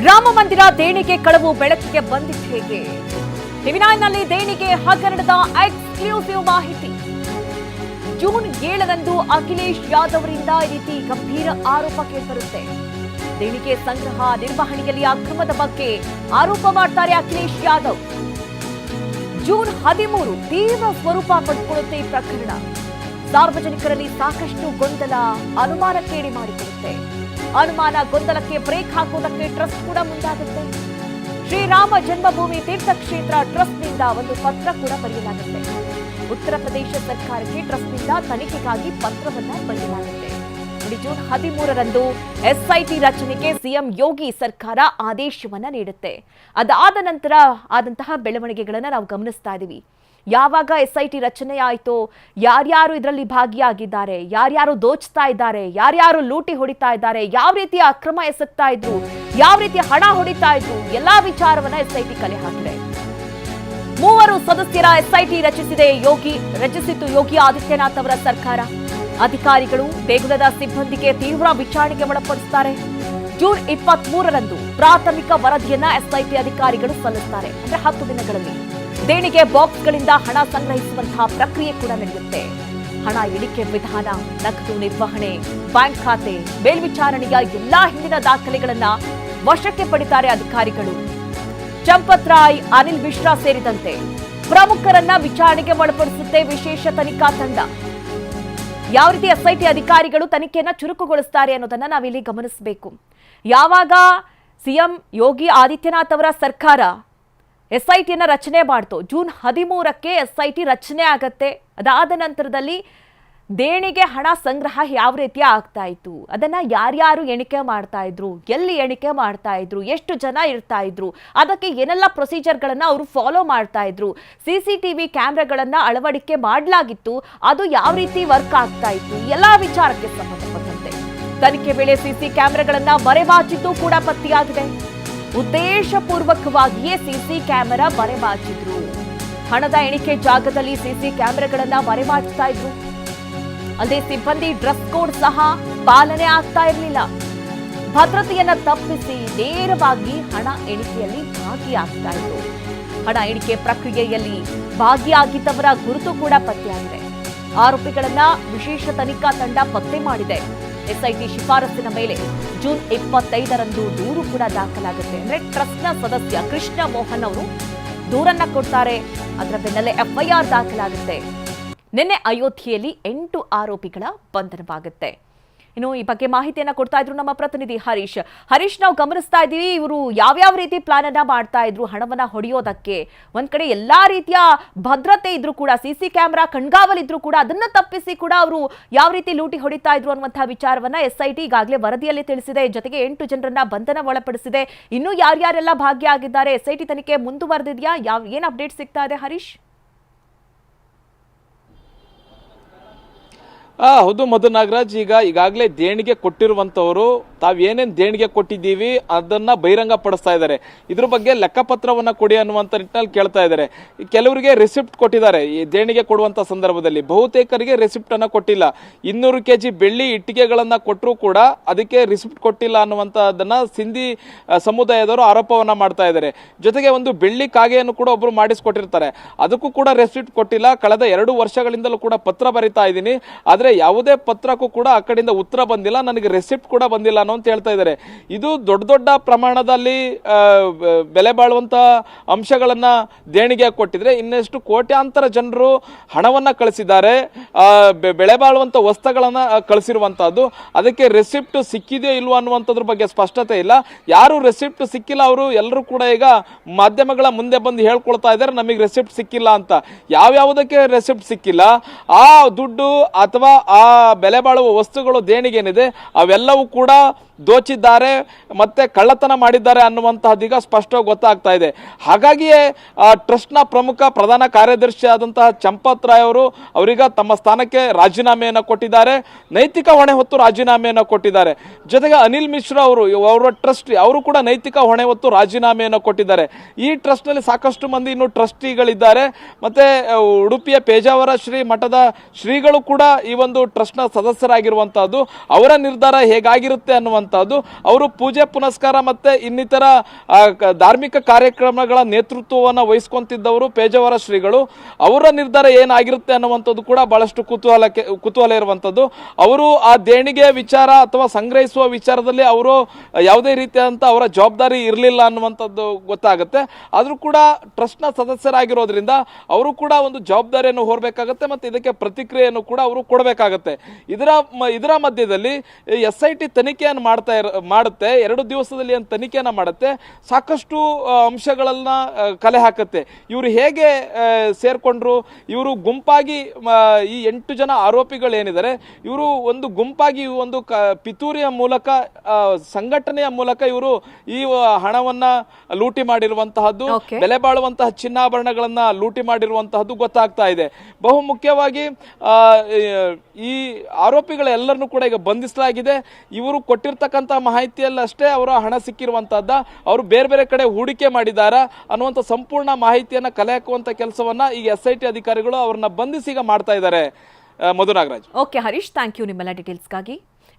ರಾಮ ಮಂದಿರ ದೇಣಿಗೆ ಕಳವು ಬೆಳಕಿಗೆ ಬಂದಿದ್ದು ಹೇಗೆ? ಟಿವಿ9ನಲ್ಲಿ ದೇಣಿಗೆ ಹಗರಣದ ಎಕ್ಸ್ಕ್ಲೂಸಿವ್ ಮಾಹಿತಿ. ಜೂನ್ 7ರಂದು ಅಖಿಲೇಶ್ ಯಾದವ್ ಅವರಿಂದ ಈ ರೀತಿ ಗಂಭೀರ ಆರೋಪ ಕೇಳಿಬರುತ್ತೆ. ದೇಣಿಗೆ ಸಂಗ್ರಹ ನಿರ್ವಹಣೆಯಲ್ಲಿ ಅಕ್ರಮದ ಬಗ್ಗೆ ಆರೋಪ ಮಾಡ್ತಾರೆ ಅಖಿಲೇಶ್ ಯಾದವ್. ಜೂನ್ 13 ತೀವ್ರ ಸ್ವರೂಪ ಪಡೆದುಕೊಳ್ಳುತ್ತೆ ಈ ಪ್ರಕರಣ. ಸಾರ್ವಜನಿಕರಲ್ಲಿ ಸಾಕಷ್ಟು ಗೊಂದಲ, ಅನುಮಾನಕ್ಕೇಡಿ ಮಾಡಿಕೊಳ್ಳುತ್ತೆ. ಅನುಮಾನ ಗೊಂದಲಕ್ಕೆ ಬ್ರೇಕ್ ಹಾಕುವುದಕ್ಕೆ ಟ್ರಸ್ಟ್ ಕೂಡ ಮುಂದಾಗುತ್ತೆ. ಶ್ರೀರಾಮ ಜನ್ಮಭೂಮಿ ತೀರ್ಥಕ್ಷೇತ್ರ ಟ್ರಸ್ಟ್ನಿಂದ ಒಂದು ಪತ್ರ ಕೂಡ ಬರೆಯಲಾಗುತ್ತೆ. ಉತ್ತರ ಪ್ರದೇಶ ಸರ್ಕಾರಕ್ಕೆ ಟ್ರಸ್ಟ್ನಿಂದ ತನಿಖೆಗಾಗಿ ಪತ್ರವನ್ನ ಬರೆಯಲಾಗುತ್ತೆ. ಜೂನ್ 13ರಂದು ಎಸ್ಐಟಿ ರಚನೆಗೆ ಸಿಎಂ ಯೋಗಿ ಸರ್ಕಾರ ಆದೇಶವನ್ನ ನೀಡುತ್ತೆ. ಅದಾದ ನಂತರ ಆದಂತಹ ಬೆಳವಣಿಗೆಗಳನ್ನ ನಾವು ಗಮನಿಸ್ತಾ ಇದ್ದೀವಿ. ಯಾವಾಗ ಎಸ್ಐಟಿ ರಚನೆ ಆಯಿತೋ, ಯಾರ್ಯಾರು ಇದರಲ್ಲಿ ಭಾಗಿಯಾಗಿದ್ದಾರೆ, ಯಾರ್ಯಾರು ದೋಚ್ತಾ ಇದ್ದಾರೆ, ಯಾರ್ಯಾರು ಲೂಟಿ ಹೊಡಿತಾ ಇದ್ದಾರೆ, ಯಾವ ರೀತಿಯ ಅಕ್ರಮ ಎಸಗ್ತಾ ಇದ್ರು, ಯಾವ ರೀತಿಯ ಹಣ ಹೊಡಿತಾ ಇದ್ರು, ಎಲ್ಲಾ ವಿಚಾರವನ್ನ ಎಸ್ಐಟಿ ಕಲೆ ಹಾಕಿದೆ. 3 ಸದಸ್ಯರ ಎಸ್ಐಟಿ ರಚಿಸಿತು ಯೋಗಿ ಆದಿತ್ಯನಾಥ್ ಅವರ ಸರ್ಕಾರ. ಅಧಿಕಾರಿಗಳು ಬೇಗುಲದ ಸಿಬ್ಬಂದಿಗೆ ತೀವ್ರ ವಿಚಾರಣೆಗೆ ಒಳಪಡಿಸುತ್ತಾರೆ. ಜೂನ್ 23ರಂದು ಪ್ರಾಥಮಿಕ ವರದಿಯನ್ನ ಎಸ್ಐಟಿ ಅಧಿಕಾರಿಗಳು ಸಲ್ಲಿಸುತ್ತಾರೆ. ಅಂದ್ರೆ 10 ದಿನಗಳಲ್ಲಿ ದೇಣಿಗೆ ಬಾಕ್ಸ್ಗಳಿಂದ ಹಣ ಸಂಗ್ರಹಿಸುವಂತಹ ಪ್ರಕ್ರಿಯೆ ಕೂಡ ನಡೆಯುತ್ತೆ. ಹಣ ಎಣಿಕೆ ವಿಧಾನ, ನಗದು ನಿರ್ವಹಣೆ, ಬ್ಯಾಂಕ್ ಖಾತೆ, ಮೇಲ್ವಿಚಾರಣೆಯ ಎಲ್ಲಾ ಹಿಂದಿನ ದಾಖಲೆಗಳನ್ನ ವಶಕ್ಕೆ ಪಡಿತಾರೆ ಅಧಿಕಾರಿಗಳು. ಚಂಪತ್ ರಾಯ್, ಅನಿಲ್ ಮಿಶ್ರಾ ಸೇರಿದಂತೆ ಪ್ರಮುಖರನ್ನ ವಿಚಾರಣೆಗೆ ಒಳಪಡಿಸುತ್ತೆ ವಿಶೇಷ ತನಿಖಾ ತಂಡ. ಯಾವ ರೀತಿ ಎಸ್ಐಟಿ ಅಧಿಕಾರಿಗಳು ತನಿಖೆಯನ್ನ ಚುರುಕುಗೊಳಿಸುತ್ತಾರೆ ಅನ್ನೋದನ್ನ ನಾವಿಲ್ಲಿ ಗಮನಿಸಬೇಕು. ಯಾವಾಗ ಸಿಎಂ ಯೋಗಿ ಆದಿತ್ಯನಾಥ್ ಅವರ ಸರ್ಕಾರ ಎಸ್ಐಟಿಯನ್ನ ರಚನೆ ಮಾಡ್ತು, ಜೂನ್ 13ಕ್ಕೆ ಎಸ್ಐಟಿ ರಚನೆ ಆಗತ್ತೆ. ಅದಾದ ನಂತರದಲ್ಲಿ ದೇಣಿಗೆ ಹಣ ಸಂಗ್ರಹ ಯಾವ ರೀತಿ ಆಗ್ತಾ ಇತ್ತು, ಅದನ್ನ ಯಾರ್ಯಾರು ಎಣಿಕೆ ಮಾಡ್ತಾ ಇದ್ರು, ಎಲ್ಲಿ ಎಣಿಕೆ ಮಾಡ್ತಾ ಇದ್ರು, ಎಷ್ಟು ಜನ ಇರ್ತಾ ಇದ್ರು, ಅದಕ್ಕೆ ಏನೆಲ್ಲ ಪ್ರೊಸೀಜರ್ಗಳನ್ನ ಅವರು ಫಾಲೋ ಮಾಡ್ತಾ ಇದ್ರು, ಸಿಸಿಟಿವಿ ಕ್ಯಾಮ್ರಾಗಳನ್ನ ಅಳವಡಿಕೆ ಮಾಡಲಾಗಿತ್ತು, ಅದು ಯಾವ ರೀತಿ ವರ್ಕ್ ಆಗ್ತಾ ಇತ್ತು, ಎಲ್ಲಾ ವಿಚಾರಕ್ಕೆ ಸಂಬಂಧಪಟ್ಟಂತೆ ತನಿಖೆ ವೇಳೆ ಸಿಸಿ ಕ್ಯಾಮ್ರಾಗಳನ್ನ ಮರೆಮಾಚಿದ್ದು ಕೂಡ ಪತ್ತೆಯಾಗಿದೆ. ಉದ್ದೇಶಪೂರ್ವಕವಾಗಿಯೇ ಸಿಸಿ ಕ್ಯಾಮೆರಾ ಮರೆಮಾಚಿದ್ರು. ಹಣದ ಎಣಿಕೆ ಜಾಗದಲ್ಲಿ ಸಿಸಿ ಕ್ಯಾಮೆರಾಗಳನ್ನ ಮರೆಮಾಚ್ತಾ ಇದ್ರು. ಅಲ್ಲದೆ ಸಿಬ್ಬಂದಿ ಡ್ರೆಸ್ ಕೋಡ್ ಸಹ ಪಾಲನೆ ಆಗ್ತಾ ಇರಲಿಲ್ಲ. ಭದ್ರತೆಯನ್ನ ತಪ್ಪಿಸಿ ನೇರವಾಗಿ ಹಣ ಎಣಿಕೆಯಲ್ಲಿ ಭಾಗಿಯಾಗ್ತಾ ಇದ್ರು. ಹಣ ಎಣಿಕೆ ಪ್ರಕ್ರಿಯೆಯಲ್ಲಿ ಭಾಗಿಯಾಗಿದ್ದವರ ಗುರುತು ಕೂಡ ಪತ್ತೆಯಾಗಿದೆ. ಆರೋಪಿಗಳನ್ನ ವಿಶೇಷ ತನಿಖಾ ತಂಡ ಪತ್ತೆ ಮಾಡಿದೆ. ಎಸ್ಐಟಿ ಶಿಫಾರಸಿನ ಮೇಲೆ ಜೂನ್ 25ರಂದು ದೂರು ಕೂಡ ದಾಖಲಾಗುತ್ತೆ. ಅಂದ್ರೆ ಟ್ರಸ್ಟ್ನ ಸದಸ್ಯ ಕೃಷ್ಣ ಮೋಹನ್ ಅವರು ದೂರನ್ನ ಕೊಡ್ತಾರೆ. ಅದರ ಬೆನ್ನಲ್ಲೇ ಎಫ್ಐಆರ್ ದಾಖಲಾಗುತ್ತೆ. ನಿನ್ನೆ ಅಯೋಧ್ಯೆಯಲ್ಲಿ 8 ಆರೋಪಿಗಳ ಬಂಧನವಾಗುತ್ತೆ. ಇನ್ನು ಈ ಬಗ್ಗೆ ಮಾಹಿತಿಯನ್ನ ಕೊಡ್ತಾ ಇದ್ರು ನಮ್ಮ ಪ್ರತಿನಿಧಿ ಹರೀಶ್, ನಾವು ಗಮನಿಸ್ತಾ ಇದ್ದೀವಿ ಇವರು ಯಾವ್ಯಾವ ರೀತಿ ಪ್ಲಾನ್ ಅನ್ನ ಮಾಡ್ತಾ ಇದ್ರು ಹಣವನ್ನ ಹೊಡೆಯೋದಕ್ಕೆ. ಒಂದ್ ಕಡೆ ಎಲ್ಲಾ ರೀತಿಯ ಭದ್ರತೆ ಇದ್ರು ಕೂಡ, ಸಿಸಿ ಕ್ಯಾಮೆರಾ ಕಣ್ಗಾವಲಿದ್ರು ಕೂಡ, ಅದನ್ನ ತಪ್ಪಿಸಿ ಕೂಡ ಅವರು ಯಾವ ರೀತಿ ಲೂಟಿ ಹೊಡಿತಾ ಇದ್ರು ಅನ್ನುವಂತಹ ವಿಚಾರವನ್ನ ಎಸ್ಐಟಿ ಈಗಾಗಲೇ ವರದಿಯಲ್ಲಿ ತಿಳಿಸಿದೆ. ಜೊತೆಗೆ 8 ಜನರನ್ನ ಬಂಧನ ಒಳಪಡಿಸಿದೆ. ಇನ್ನು ಯಾರ್ಯಾರೆಲ್ಲ ಭಾಗಿಯಾಗಿದ್ದಾರೆ, ಎಸ್ಐಟಿ ತನಿಖೆ ಮುಂದುವರೆದಿದೆಯಾ, ಏನ್ ಅಪ್ಡೇಟ್ ಸಿಗ್ತಾ ಇದೆ ಹರೀಶ್? ಹೌದು ಮಧು ನಾಗರಾಜ್, ಈಗಾಗಲೇ ದೇಣಿಗೆ ಕೊಟ್ಟಿರುವಂತವರು ತಾವೇನೇನು ದೇಣಿಗೆ ಕೊಟ್ಟಿದ್ದೀವಿ ಅದನ್ನ ಬಹಿರಂಗ ಪಡಿಸ್ತಾ ಇದ್ದಾರೆ. ಇದ್ರ ಬಗ್ಗೆ ಲೆಕ್ಕಪತ್ರವನ್ನ ಕೊಡಿ ಅನ್ನುವಂತ ನಿಟ್ಟಿನಲ್ಲಿ ಕೇಳ್ತಾ ಇದ್ದಾರೆ. ಕೆಲವರಿಗೆ ರೆಸಿಪ್ಟ್ ಕೊಟ್ಟಿದ್ದಾರೆ ಈ ದೇಣಿಗೆ ಕೊಡುವಂತ ಸಂದರ್ಭದಲ್ಲಿ, ಬಹುತೇಕರಿಗೆ ರೆಸಿಪ್ಟ್ ಅನ್ನ ಕೊಟ್ಟಿಲ್ಲ. 200 kg ಬೆಳ್ಳಿ ಇಟ್ಟಿಗೆಗಳನ್ನ ಕೊಟ್ಟರು ಕೂಡ ಅದಕ್ಕೆ ರಿಸಿಪ್ಟ್ ಕೊಟ್ಟಿಲ್ಲ ಅನ್ನುವಂತದನ್ನ ಸಿಂಧಿ ಸಮುದಾಯದವರು ಆರೋಪವನ್ನ ಮಾಡ್ತಾ ಇದ್ದಾರೆ. ಜೊತೆಗೆ ಒಂದು ಬೆಳ್ಳಿ ಕಾಗೆಯನ್ನು ಕೂಡ ಒಬ್ರು ಮಾಡಿಸ್ಕೊಟ್ಟಿರ್ತಾರೆ, ಅದಕ್ಕೂ ಕೂಡ ರೆಸಿಪ್ಟ್ ಕೊಟ್ಟಿಲ್ಲ. ಕಳೆದ 2 ವರ್ಷಗಳಿಂದಲೂ ಕೂಡ ಪತ್ರ ಬರಿತಾ ಇದ್ದೀನಿ, ಆದ್ರೆ ಯಾವುದೇ ಪತ್ರಕ್ಕೂ ಕೂಡ ಆ ಕಡೆಯಿಂದ ಉತ್ತರ ಬಂದಿಲ್ಲ, ನನಗೆ ರೆಸಿಪ್ಟ್ ಕೂಡ ಬಂದಿಲ್ಲ ಅಂತ ಹೇಳ್ತಾ ಇದ್ದಾರೆ. ಇದು ದೊಡ್ಡ ಪ್ರಮಾಣದಲ್ಲಿ ಬೆಲೆ ಬಾಳುವಂತ ಅಂಶಗಳನ್ನ ದೇಣಿಗೆ ಕೊಟ್ಟಿದ್ರೆ ಇನ್ನೆಷ್ಟು ಕೋಟ್ಯಾಂತರ ಜನರು ಹಣವನ್ನ ಕಳಿಸಿದ್ದಾರೆ, ಬೆಲೆ ಬಾಳುವಂತ ವಸ್ತುಗಳನ್ನ ಕಳಿಸಿರುವಂತಹದ್ದು. ಅದಕ್ಕೆ ರೆಸಿಪ್ಟ್ ಸಿಕ್ಕಿದೆಯೋ ಇಲ್ವೋ ಅನ್ನುವಂಥದ್ರ ಬಗ್ಗೆ ಸ್ಪಷ್ಟತೆ ಇಲ್ಲ. ಯಾರು ರೆಸಿಪ್ಟ್ ಸಿಕ್ಕಿಲ್ಲ ಅವರು ಎಲ್ಲರೂ ಕೂಡ ಈಗ ಮಾಧ್ಯಮಗಳ ಮುಂದೆ ಬಂದು ಹೇಳ್ಕೊಳ್ತಾ ಇದ್ದಾರೆ ನಮಗೆ ರೆಸಿಪ್ಟ್ ಸಿಕ್ಕಿಲ್ಲ ಅಂತ. ಯಾವ್ಯಾವುದಕ್ಕೆ ರೆಸಿಪ್ಟ್ ಸಿಕ್ಕಿಲ್ಲ, ಆ ದುಡ್ಡು ಅಥವಾ ಆ ಬೆಲೆ ಬಾಳುವ ವಸ್ತುಗಳು ದೇಣಿಗೆ ಏನಿದೆ ಅವೆಲ್ಲವೂ ಕೂಡ ದೋಚಿದ್ದಾರೆ ಮತ್ತೆ ಕಳ್ಳತನ ಮಾಡಿದ್ದಾರೆ ಅನ್ನುವಂತಹದೀಗ ಸ್ಪಷ್ಟವಾಗಿ ಗೊತ್ತಾಗ್ತಾ ಇದೆ. ಹಾಗಾಗಿಯೇ ಟ್ರಸ್ಟ್ನ ಪ್ರಮುಖ ಪ್ರಧಾನ ಕಾರ್ಯದರ್ಶಿ ಆದಂತಹ ಚಂಪತ್ ರಾಯ್ ಅವರು ಅವರೀಗ ತಮ್ಮ ಸ್ಥಾನಕ್ಕೆ ರಾಜೀನಾಮೆಯನ್ನು ಕೊಟ್ಟಿದ್ದಾರೆ, ನೈತಿಕ ಹೊಣೆ ಹೊತ್ತು ರಾಜೀನಾಮೆಯನ್ನು ಕೊಟ್ಟಿದ್ದಾರೆ. ಜೊತೆಗೆ ಅನಿಲ್ ಮಿಶ್ರಾ ಅವರ ಟ್ರಸ್ಟ್ ಅವರು ಕೂಡ ನೈತಿಕ ಹೊಣೆ ಹೊತ್ತು ರಾಜೀನಾಮೆಯನ್ನು ಕೊಟ್ಟಿದ್ದಾರೆ. ಈ ಟ್ರಸ್ಟ್ ನಲ್ಲಿ ಸಾಕಷ್ಟು ಮಂದಿ ಇನ್ನು ಟ್ರಸ್ಟಿಗಳಿದ್ದಾರೆ. ಮತ್ತೆ ಉಡುಪಿಯ ಪೇಜಾವರ ಶ್ರೀ ಮಠದ ಶ್ರೀಗಳು ಕೂಡ ಈ ಒಂದು ಟ್ರಸ್ಟ್ನ ಸದಸ್ಯರಾಗಿರುವಂತಹದ್ದು. ಅವರ ನಿರ್ಧಾರ ಹೇಗಾಗಿರುತ್ತೆ ಅನ್ನುವಂಥ ಅನ್ನುವಂತಹದ್ದು. ಅವರು ಪೂಜೆ ಪುನಸ್ಕಾರ ಮತ್ತೆ ಇನ್ನಿತರ ಧಾರ್ಮಿಕ ಕಾರ್ಯಕ್ರಮಗಳ ನೇತೃತ್ವವನ್ನು ವಹಿಸ್ಕೊಂತಿದ್ದವರು ಪೇಜಾವರ ಶ್ರೀಗಳು. ಅವರ ನಿರ್ಧಾರ ಏನಾಗಿರುತ್ತೆ ಅನ್ನುವಂಥದ್ದು ಕೂಡ ಬಹಳಷ್ಟು ಕುತೂಹಲ ಇರುವಂತದ್ದು. ಅವರು ಆ ದೇಣಿಗೆ ವಿಚಾರ ಅಥವಾ ಸಂಗ್ರಹಿಸುವ ವಿಚಾರದಲ್ಲಿ ಅವರು ಯಾವುದೇ ರೀತಿಯಾದಂತ ಅವರ ಜವಾಬ್ದಾರಿ ಇರಲಿಲ್ಲ ಅನ್ನುವಂಥದ್ದು ಗೊತ್ತಾಗುತ್ತೆ. ಆದ್ರೂ ಕೂಡ ಟ್ರಸ್ಟ್ ನ ಸದಸ್ಯರಾಗಿರೋದ್ರಿಂದ ಅವರು ಕೂಡ ಒಂದು ಜವಾಬ್ದಾರಿಯನ್ನು ಹೊರಬೇಕಾಗುತ್ತೆ ಮತ್ತೆ ಇದಕ್ಕೆ ಪ್ರತಿಕ್ರಿಯೆಯನ್ನು ಕೂಡ ಅವರು ಕೊಡಬೇಕಾಗತ್ತೆ. ಇದರ ಮಧ್ಯದಲ್ಲಿ SIT ತನಿಖೆಯನ್ನು ಮಾಡುತ್ತೆ. 2 ದಿವಸದಲ್ಲಿ ಏನು ತನಿಖೆಯನ್ನ ಮಾಡುತ್ತೆ, ಸಾಕಷ್ಟು ಅಂಶಗಳನ್ನ ಕಲೆ ಹಾಕುತ್ತೆ. ಇವರು ಹೇಗೆ ಸೇರ್ಕೊಂಡ್ರು, ಇವರು ಗುಂಪಾಗಿ ಈ 8 ಜನ ಆರೋಪಿಗಳು ಏನಿದ್ದಾರೆ ಇವರು ಒಂದು ಗುಂಪಾಗಿ ಒಂದು ಪಿತೂರಿಯ ಮೂಲಕ ಸಂಘಟನೆಯ ಮೂಲಕ ಇವರು ಈ ಹಣವನ್ನ ಲೂಟಿ ಮಾಡಿರುವಂತಹದ್ದು, ಬೆಲೆ ಬಾಳುವಂತಹ ಚಿನ್ನಾಭರಣಗಳನ್ನ ಲೂಟಿ ಮಾಡಿರುವಂತಹದ್ದು ಗೊತ್ತಾಗ್ತಾ ಇದೆ. ಬಹು ಮುಖ್ಯವಾಗಿ ಈ ಆರೋಪಿಗಳೆಲ್ಲರನ್ನು ಕೂಡ ಈಗ ಬಂಧಿಸಲಾಗಿದೆ. ಇವರು ಕೊಟ್ಟಿರ್ತಕ್ಕಂಥ ಮಾಹಿತಿಯಲ್ಲಷ್ಟೇ ಅವರ ಹಣ ಸಿಕ್ಕಿರುವಂತಹದ್ದ, ಅವರು ಬೇರೆ ಬೇರೆ ಕಡೆ ಹೂಡಿಕೆ ಮಾಡಿದಾರಾ ಅನ್ನುವಂಥ ಸಂಪೂರ್ಣ ಮಾಹಿತಿಯನ್ನ ಕಲೆ ಹಾಕುವಂತ ಕೆಲಸವನ್ನ ಈಗ SIT ಅಧಿಕಾರಿಗಳು ಅವ್ರನ್ನ ಬಂಧಿಸಿ ಈಗ ಮಾಡ್ತಾ ಇದ್ದಾರೆ. Madhu Nagaraj. Okay Harish, thank you ನಿಮ್ಮೆಲ್ಲ ಡೀಟೇಲ್ಸ್ಗಾಗಿ.